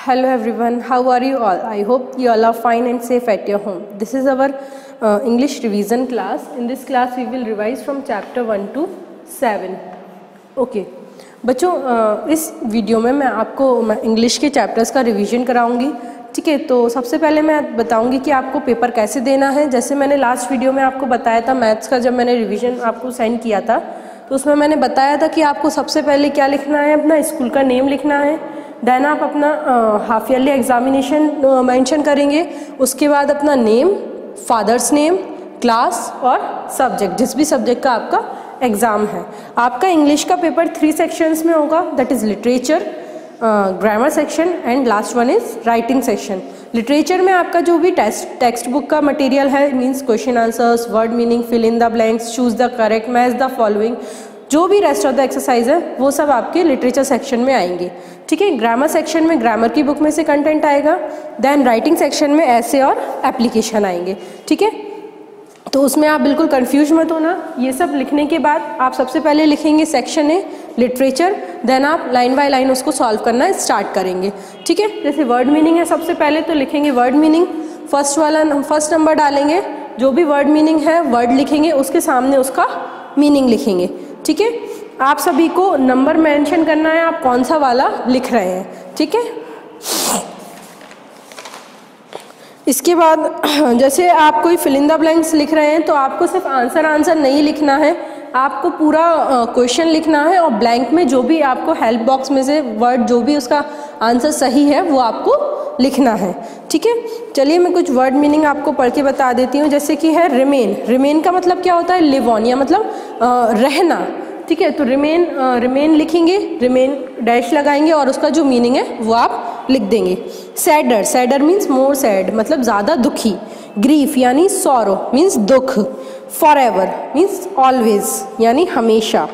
Hello everyone, how are you all? I hope you all are fine and safe at your home. This is our English revision class. In this class we will revise from chapter 1 to 7. Okay. बच्चों इस video में मैं आपको English के chapters का revision कराऊंगी. ठीक है, तो सबसे पहले मैं बताऊंगी कि आपको पेपर कैसे देना है. जैसे मैंने लास्ट वीडियो में आपको बताया था मैथ्स का, जब मैंने रिवीजन आपको सेंड किया था तो उसमें मैंने बताया था कि आपको सबसे पहले क्या लिखना है, अपना स्कूल का नेम लिखना है. देन आप अपना हाफ ईयरली एग्जामिनेशन मेंशन करेंगे. उसके बाद अपना नेम, फादर्स नेम, क्लास और सब्जेक्ट, जिस भी सब्जेक्ट का आपका एग्ज़ाम है. आपका इंग्लिश का पेपर 3 सेक्शंस में होगा, that is literature, grammar section and last one is writing section. Literature में आपका जो भी टेक्स्ट बुक का मटेरियल है, means question answers, word meaning, fill in the blanks, choose the correct, match the following, जो भी रेस्ट ऑफ द एक्सरसाइज है वो सब आपके लिटरेचर सेक्शन में आएंगे. ठीक है, ग्रामर सेक्शन में ग्रामर की बुक में से कंटेंट आएगा. देन राइटिंग सेक्शन में ऐसे और एप्लीकेशन आएंगे. ठीक है, तो उसमें आप बिल्कुल कंफ्यूज मत होना. ये सब लिखने के बाद आप सबसे पहले लिखेंगे सेक्शन ए लिटरेचर, देन आप लाइन बाय लाइन उसको सॉल्व करना स्टार्ट करेंगे. ठीक है, जैसे वर्ड मीनिंग है, सबसे पहले तो लिखेंगे वर्ड मीनिंग. फर्स्ट नंबर डालेंगे, जो भी वर्ड मीनिंग है वर्ड लिखेंगे, उसके सामने उसका मीनिंग लिखेंगे. ठीक है, आप सभी को नंबर मेंशन करना है, आप कौन सा वाला लिख रहे हैं. ठीक है, इसके बाद जैसे आप कोई फिल इन द ब्लैंक्स लिख रहे हैं तो आपको सिर्फ आंसर नहीं लिखना है, आपको पूरा क्वेश्चन लिखना है और ब्लैंक में जो भी आपको हेल्प बॉक्स में से वर्ड जो भी उसका आंसर सही है वो आपको लिखना है. ठीक है, चलिए मैं कुछ वर्ड मीनिंग आपको पढ़ के बता देती हूँ. जैसे कि है रिमेन. रिमेन का मतलब क्या होता है? लिव ऑन, या मतलब रहना. ठीक है, तो रिमेन लिखेंगे, रिमेन डैश लगाएंगे और उसका जो मीनिंग है वो आप लिख देंगे. सैडर मीन्स मोर सैड, मतलब ज़्यादा दुखी. ग्रीफ यानी सॉरो मीन्स दुख. फॉरएवर मीन्स ऑलवेज, यानी हमेशा.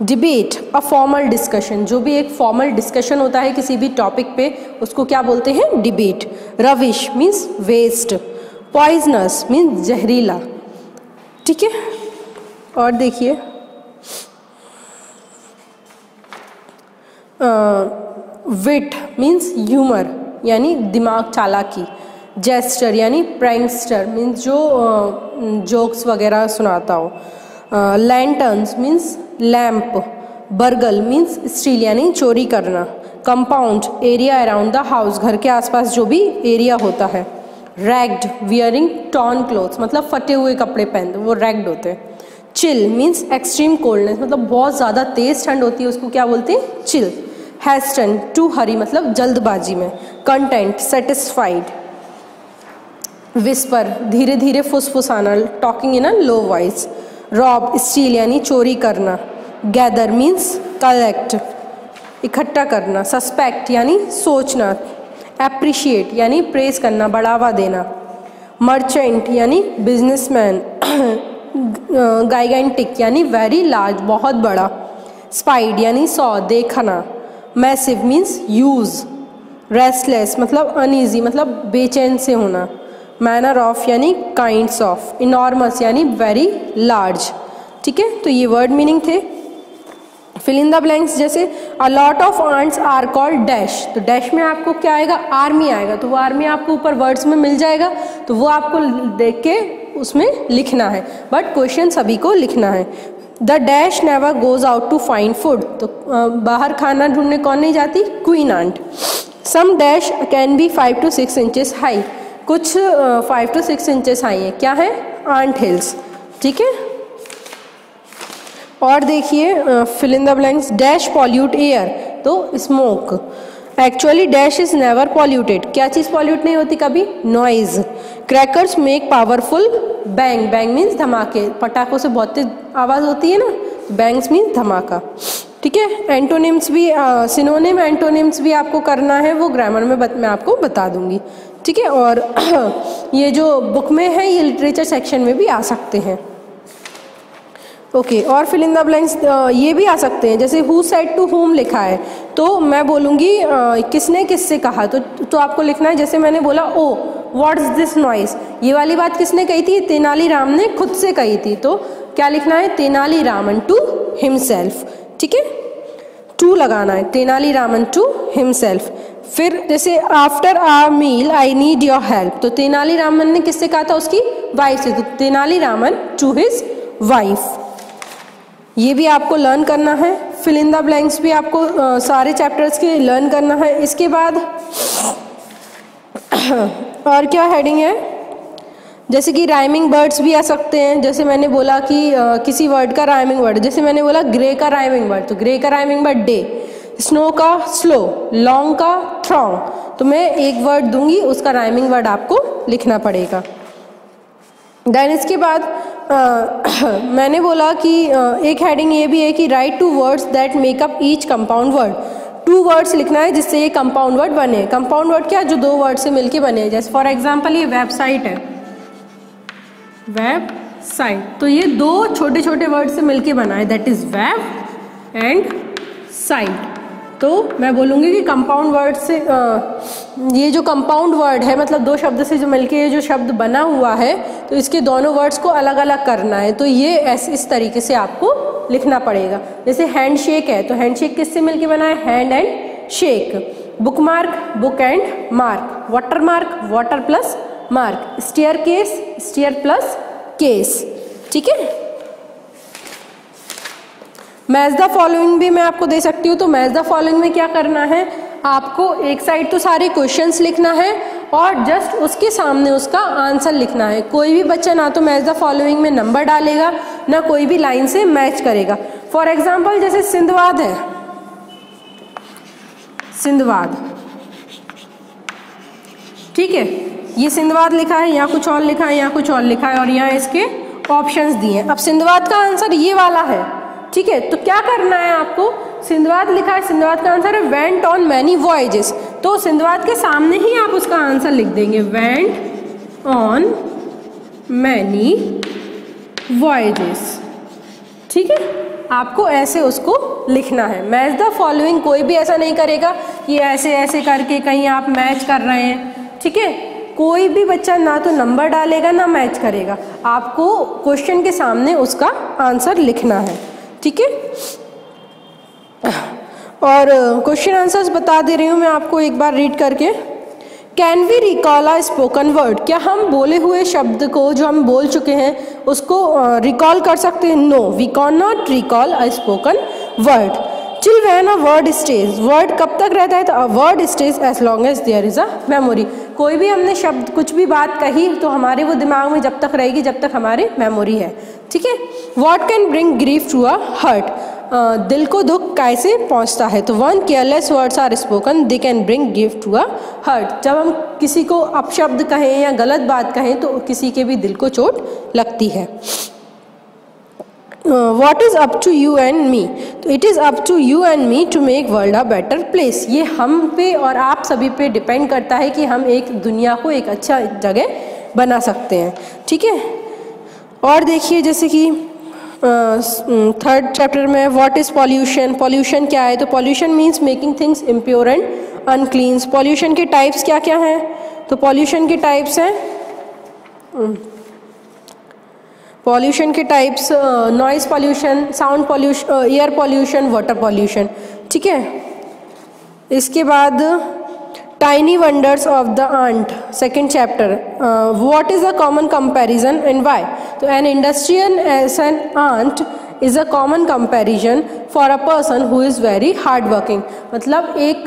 डिबेट, अ फॉर्मल डिस्कशन, जो भी एक फॉर्मल डिस्कशन होता है किसी भी टॉपिक पे उसको क्या बोलते हैं? डिबेट. रविश मीन्स वेस्ट. पॉइजनस मीन्स जहरीला. ठीक है, और देखिए विट मीन्स ह्यूमर, यानी दिमाग, चालाकी. जेस्टर यानी प्रैंकस्टर मीन्स जो जोक्स वगैरह सुनाता हो. Lanterns means lamp. Burgle means steel यानी चोरी करना. Compound, area around the house, घर के आसपास जो भी एरिया होता है. रैग्ड, वियरिंग टॉर्न क्लोथ्स, मतलब फटे हुए कपड़े पहनते वो रैग्ड होते हैं. चिल मीन्स एक्सट्रीम कोल्डनेस, मतलब बहुत ज़्यादा तेज ठंड होती है, उसको क्या बोलते हैं? चिल. हैस्टन, टू हरी, मतलब जल्दबाजी में. Content, satisfied. विस्पर, धीरे धीरे फुसफुसाना, talking in a low voice. Rob, steal यानी चोरी करना. गैदर मीन्स कलेक्ट, इकट्ठा करना. सस्पेक्ट यानी सोचना. एप्रिशिएट यानी प्रेज करना, बढ़ावा देना. मर्चेंट यानी बिजनेसमैन. गाइगेंटिक यानी वेरी लार्ज, बहुत बड़ा. स्पाइड यानी सॉ, देखना. Massive means use. रेस्टलेस मतलब अनईजी, मतलब बेचैन से होना. मैनर ऑफ यानी काइंड्स ऑफ. इनॉर्मस यानी वेरी लार्ज. ठीक है, तो ये वर्ड मीनिंग थे. फिल इन द ब्लैंक्स, जैसे a lot of ants are called dash, तो डैश में आपको क्या आएगा? आर्मी आएगा. तो वो आर्मी आपको ऊपर वर्ड्स में मिल जाएगा, तो वो आपको देख के उसमें लिखना है, बट क्वेश्चन सभी को लिखना है. The dash never goes out to find food, तो बाहर खाना ढूंढने कौन नहीं जाती? Queen ant. Some dash can be 5 to 6 inches high, कुछ 5 to 6 इंचेस हाई है. क्या है? Ant hills. ठीक है, और देखिए fill in the blanks. Dash pollute air, तो smoke. Actually dash is never polluted, क्या चीज़ पॉल्यूट नहीं होती कभी? Noise. Crackers make powerful bang. Bang means धमाके, पटाखों से बहुत तेज आवाज़ होती है ना, बैंग्स मीन्स धमाका. ठीक है, एंटोनिम्स भी, सिनोनिम एंटोनिम्स भी आपको करना है, वो ग्रामर में मैं आपको बता दूंगी. ठीक है, और ये जो बुक में है ये लिटरेचर सेक्शन में भी आ सकते हैं. ओके, और फिल इन द ब्लैंक्स ये भी आ सकते हैं, जैसे हु सेड टू हुम लिखा है तो मैं बोलूँगी किसने किससे कहा, तो आपको लिखना है. जैसे मैंने बोला oh what is this noise, ये वाली बात किसने कही थी? तेनालीराम ने खुद से कही थी. तो क्या लिखना है? Tenaliraman to himself. ठीक है, टू लगाना है, तेनालीरामन टू हिमसेल्फ। फिर जैसे after our meal I need your help, तो तेनालीरामन ने किससे कहा था? उसकी वाइफ से, तो तेनालीरामन टू हिज वाइफ। ये भी आपको लर्न करना है। फिल इन द ब्लैंक्स भी आपको सारे चैप्टर्स के लर्न करना है। इसके बाद और क्या हेडिंग है? जैसे कि राइमिंग वर्ड्स भी आ सकते हैं। जैसे मैंने बोला कि किसी वर्ड का राइमिंग वर्ड, जैसे मैंने बोला ग्रे का राइमिंग वर्ड, तो ग्रे का राइमिंग वर्ड डे, स्नो का स्लो, लॉन्ग का थ्रॉन्ग, तो मैं एक वर्ड दूंगी, उसका राइमिंग वर्ड आपको लिखना पड़ेगा। देन इसके बाद मैंने बोला कि एक हेडिंग ये भी है कि write two words that make up each compound word, 2 words लिखना है जिससे ये कंपाउंड वर्ड बने। कंपाउंड वर्ड क्या? जो 2 वर्ड से मिलके बने। जैसे फॉर एग्जांपल ये वेबसाइट है, वेबसाइट, तो ये 2 छोटे छोटे वर्ड से मिलके बना है, that is web and site. तो मैं बोलूँगी कि कंपाउंड वर्ड से ये जो कंपाउंड वर्ड है, मतलब 2 शब्द से जो मिलके ये जो शब्द बना हुआ है, तो इसके दोनों वर्ड्स को अलग अलग करना है। तो ये ऐसे इस तरीके से आपको लिखना पड़ेगा। जैसे हैंड शेक है, तो हैंड शेक किससे मिलके बना है? Hand and shake. Book mark, book and mark. Water mark, water plus mark. Stair case, stair plus case. ठीक है। मैच द फॉलोइंग भी मैं आपको दे सकती हूँ। तो मैच द फॉलोइंग में क्या करना है? आपको एक साइड तो सारे क्वेश्चंस लिखना है और जस्ट उसके सामने उसका आंसर लिखना है। कोई भी बच्चा ना तो मैच द फॉलोइंग में नंबर डालेगा, ना कोई भी लाइन से मैच करेगा। फॉर एग्जाम्पल जैसे सिंधवाद है, सिंधवाद, ठीक है, ये सिंधवाद लिखा है, यहाँ कुछ और लिखा है, यहाँ कुछ और लिखा है, और यहाँ इसके ऑप्शंस दिए हैं। अब सिंधवाद का आंसर ये वाला है, ठीक है, तो क्या करना है आपको? सिंधवाद लिखा है, सिंधवाद का आंसर है वेंट ऑन मैनी वॉयजेस, तो सिंधवाद के सामने ही आप उसका आंसर लिख देंगे, वेंट ऑन मैनी वॉयजेस। ठीक है, आपको ऐसे उसको लिखना है। मैच द फॉलोइंग कोई भी ऐसा नहीं करेगा ये ऐसे ऐसे करके कहीं आप मैच कर रहे हैं। ठीक है, कोई भी बच्चा ना तो नंबर डालेगा ना मैच करेगा, आपको क्वेश्चन के सामने उसका आंसर लिखना है। ठीक है, और क्वेश्चन आंसर्स बता दे रही हूँ मैं आपको एक बार रीड करके। Can we recall a spoken word? क्या हम बोले हुए शब्द को, जो हम बोल चुके हैं, उसको रिकॉल कर सकते हैं? No, we can not recall a spoken word. Till when a word stage, word कब तक रहता है? तो a word stage as long as there is a memory. कोई भी हमने शब्द, कुछ भी बात कही तो हमारे वो दिमाग में जब तक रहेगी जब तक हमारे मेमोरी है। ठीक है, what can bring grief to a hurt? दिल को दुख कैसे पहुंचता है? तो one careless words are spoken they can bring gift to a hurt. जब हम किसी को अपशब्द कहें या गलत बात कहें तो किसी के भी दिल को चोट लगती है। What is up to you and me? तो it is up to you and me to make world a better place। ये हम पे और आप सभी पे डिपेंड करता है कि हम एक दुनिया को एक अच्छा जगह बना सकते हैं। ठीक है, और देखिए जैसे कि 3rd चैप्टर में व्हाट इज़ पॉल्यूशन? पॉल्यूशन क्या है? तो pollution means making things impure and unclean. Pollution के टाइप्स क्या क्या हैं? तो पॉल्यूशन के टाइप्स हैं, पॉल्यूशन के types noise pollution, sound pollution, air pollution, water pollution. ठीक है, इसके बाद tiny wonders of the ant, 2nd chapter, what is a common comparison and why? तो an industrial as an ant is a common comparison for a person who is very hard working. मतलब एक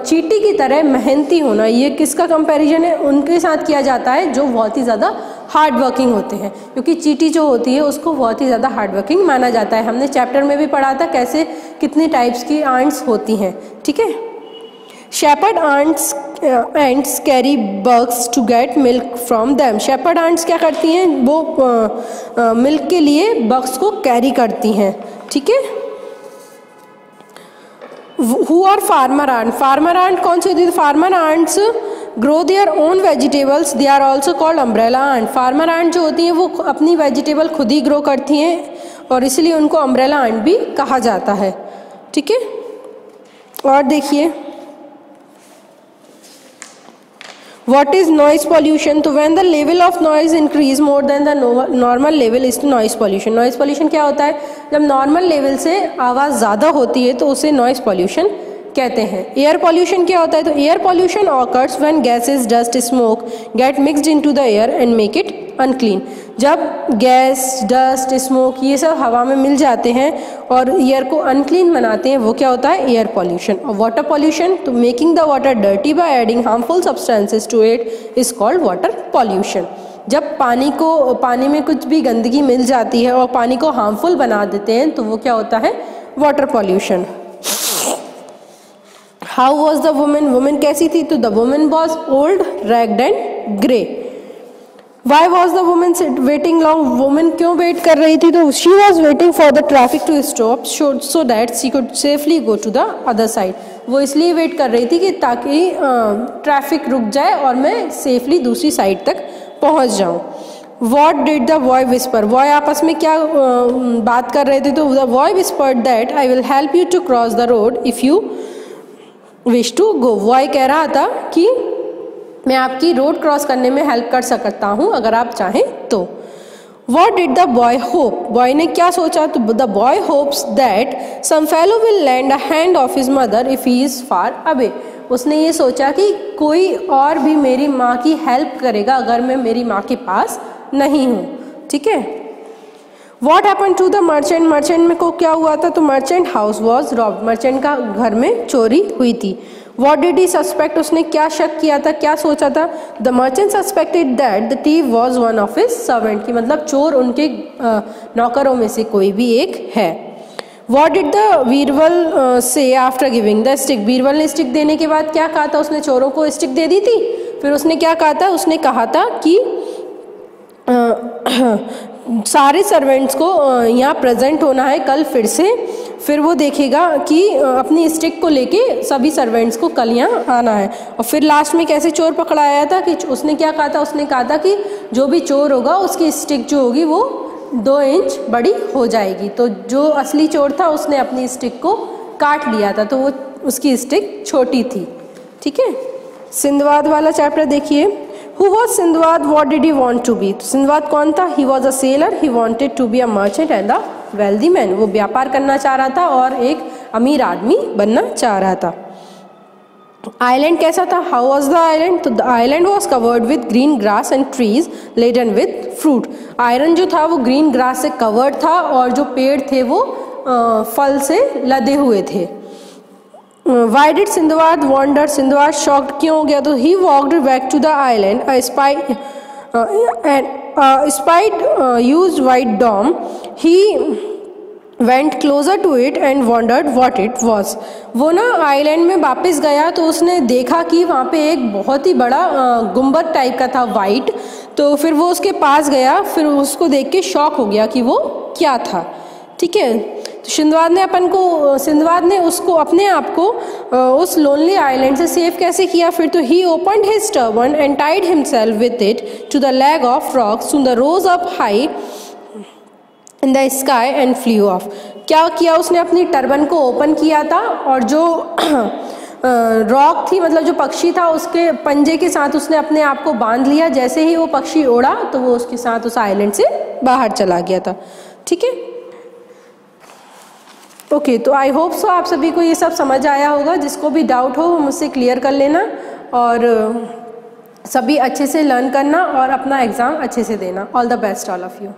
चींटी की तरह मेहनती होना, ये किसका कंपैरिजन है? उनके साथ किया जाता है जो बहुत ही ज़्यादा हार्ड वर्किंग होते हैं, क्योंकि चींटी जो होती है उसको बहुत ही ज़्यादा हार्ड वर्किंग माना जाता है। हमने चैप्टर में भी पढ़ा था कैसे कितनी टाइप्स की आंट्स होती हैं। ठीक है, shepherd ants carry bugs to get milk from them. Shepherd ants क्या करती हैं? वो मिल्क के लिए बग्स को कैरी करती हैं। ठीक है, who are farmer ant? Farmer ant कौन सी होती है? Farmer ants grow their own vegetables, they are also called umbrella ant. Farmer ant जो होती हैं वो अपनी वेजिटेबल खुद ही ग्रो करती हैं और इसलिए उनको अम्ब्रेला आंट भी कहा जाता है। ठीक है, और देखिए What is noise pollution? तो when the level of noise increase more than the normal level is noise pollution। Noise pollution क्या होता है? जब नॉर्मल लेवल से आवाज़ ज़्यादा होती है तो उसे नॉइज़ पॉल्यूशन कहते हैं। एयर पॉल्यूशन क्या होता है? तो air pollution occurs when gases, dust, smoke get mixed into the air and make it unclean. जब गैस, डस्ट, स्मोक ये सब हवा में मिल जाते हैं और एयर को अनक्लीन बनाते हैं, वो क्या होता है? Air pollution. और वाटर पॉल्यूशन, तो making the water dirty by adding harmful substances to it is called water pollution. जब पानी में कुछ भी गंदगी मिल जाती है और पानी को हार्मफुल बना देते हैं तो वो क्या होता है? Water pollution. How was the women? Women कैसी थी? तो the women was old, ragged and grey. Why was the women waiting long? Women क्यों वेट कर रही थी? तो she was waiting for the traffic to stop so that she could safely go to the other side. वो इसलिए wait कर रही थी कि ताकि ट्रैफिक रुक जाए और मैं सेफली दूसरी साइड तक पहुंच जाऊं। What did the boy whisper? Boy आपस में क्या बात कर रहे थे? तो the boy whispered that I will help you to cross the road if you wish to go. Boy कह रहा था कि मैं आपकी रोड क्रॉस करने में हेल्प कर सकता हूँ अगर आप चाहें तो। What did the boy hope? Boy ने क्या सोचा? तो the boy hopes that some fellow will land a hand of his mother if he is far away. उसने ये सोचा कि कोई और भी मेरी माँ की हेल्प करेगा अगर मैं मेरी माँ के पास नहीं हूँ। ठीक है। What happen to the merchant? Merchant में को क्या हुआ था? तो merchant house was robbed. Merchant का घर में चोरी हुई थी। What did he suspect? उसने क्या शक किया था, क्या सोचा था? The merchant suspected that the thief was one of his servant, की मतलब चोर उनके नौकरों में से कोई भी एक है। वॉट डिड द बीरबल से after giving the stick? Birbal ने स्टिक देने के बाद क्या कहा था? उसने चोरों को स्टिक दे दी थी। फिर उसने क्या कहा था? उसने कहा था कि सारे सर्वेंट्स को यहाँ प्रेजेंट होना है कल फिर से। फिर वो देखेगा कि अपनी स्टिक को लेके सभी सर्वेंट्स को कल यहाँ आना है। और फिर लास्ट में कैसे चोर पकड़ाया था कि उसने क्या कहा था? उसने कहा था कि जो भी चोर होगा उसकी स्टिक जो होगी वो 2 इंच बड़ी हो जाएगी। तो जो असली चोर था उसने अपनी स्टिक को काट लिया था, तो वो उसकी स्टिक छोटी थी। ठीक है। सिंदबाद वाला चैप्टर देखिए। Who was Sindbad? What did he want to be? तो सिंदबाद कौन था? He was a sailor. He wanted to be a merchant and a wealthy man. वो व्यापार करना चाह रहा था और एक अमीर आदमी बनना चाह रहा था। आइलैंड कैसा था? How was the island? तो the island was covered with green grass and trees laden with fruit. Iron जो था वो ग्रीन ग्रास से कवर्ड था और जो पेड़ थे वो फल से लदे हुए थे। Why did Sindbad wander? Sindbad shocked क्यों हो गया? तो he walked back to the island. Spied used white dome. He went closer to it and wondered what it was. वो ना आइलैंड में वापस गया तो उसने देखा कि वहाँ पे एक बहुत ही बड़ा गुंबद टाइप का था वाइट। तो फिर वो उसके पास गया, फिर उसको देख के शॉक हो गया कि वो क्या था। ठीक है। तो सिंदबाद ने उसको अपने आप को उस लोनली आइलैंड से सेव कैसे किया? फिर तो he opened his turban and tied himself with it to the leg of rock so the rose up high in the sky and flew off. क्या किया उसने? अपनी टर्बन को ओपन किया था और जो रॉक थी, मतलब जो पक्षी था, उसके पंजे के साथ उसने अपने आप को बांध लिया। जैसे ही वो पक्षी उड़ा तो वो उसके साथ उस आइलैंड से बाहर चला गया था। ठीक है। ओके, तो आई होप सो आप सभी को ये सब समझ आया होगा। जिसको भी डाउट हो मुझसे क्लियर कर लेना और सभी अच्छे से लर्न करना और अपना एग्ज़ाम अच्छे से देना। All the best all of you.